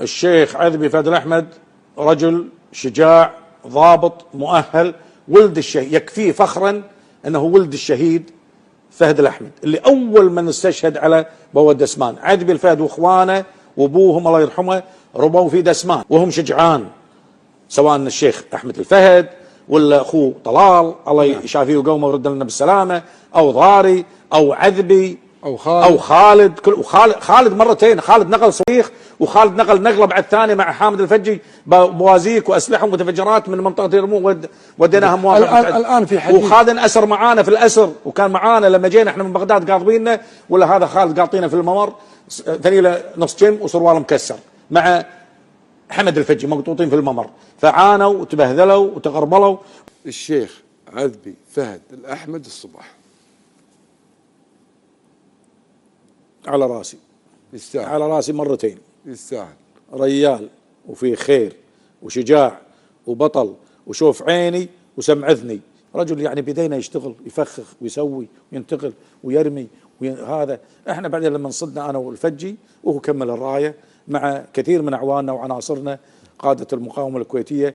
الشيخ عذبي فهد الأحمد رجل شجاع ضابط مؤهل، ولد الشهيد، يكفيه فخرا أنه ولد الشهيد فهد الأحمد اللي أول من استشهد على بوابة دسمان. عذبي الفهد وإخوانه وأبوهم الله يرحمه ربوا في دسمان وهم شجعان، سواء الشيخ أحمد الفهد ولا أخوه طلال الله يشافيه وقومه ويرد لنا بالسلامة، أو ضاري أو عذبي أو خالد. خالد مرتين، خالد نقل صواريخ وخالد نقل نقله بعد ثانيه مع حامد الفجي بوازيك واسلحه ومتفجرات من منطقه يرموه وديناها مواقع. الان في حديث وخالد انأسر معانا في الاسر، وكان معانا لما جينا احنا من بغداد قاضبيننا، ولا هذا خالد قاطينا في الممر ثنيله نص جيم وسروال مكسر مع حمد الفجي مقطوطين في الممر، فعانوا وتبهذلوا وتغربلوا. الشيخ عذبي فهد الأحمد الصبح على راسي، يستاهل، على راسي مرتين، يستاهل. ريال وفي خير وشجاع وبطل وشوف عيني وسمع اذني، رجل يعني بدينا يشتغل يفخخ ويسوي وينتقل ويرمي هذا. احنا بعدين لما صدنا انا والفجي وهو كمل الرايه مع كثير من اعواننا وعناصرنا قاده المقاومه الكويتيه.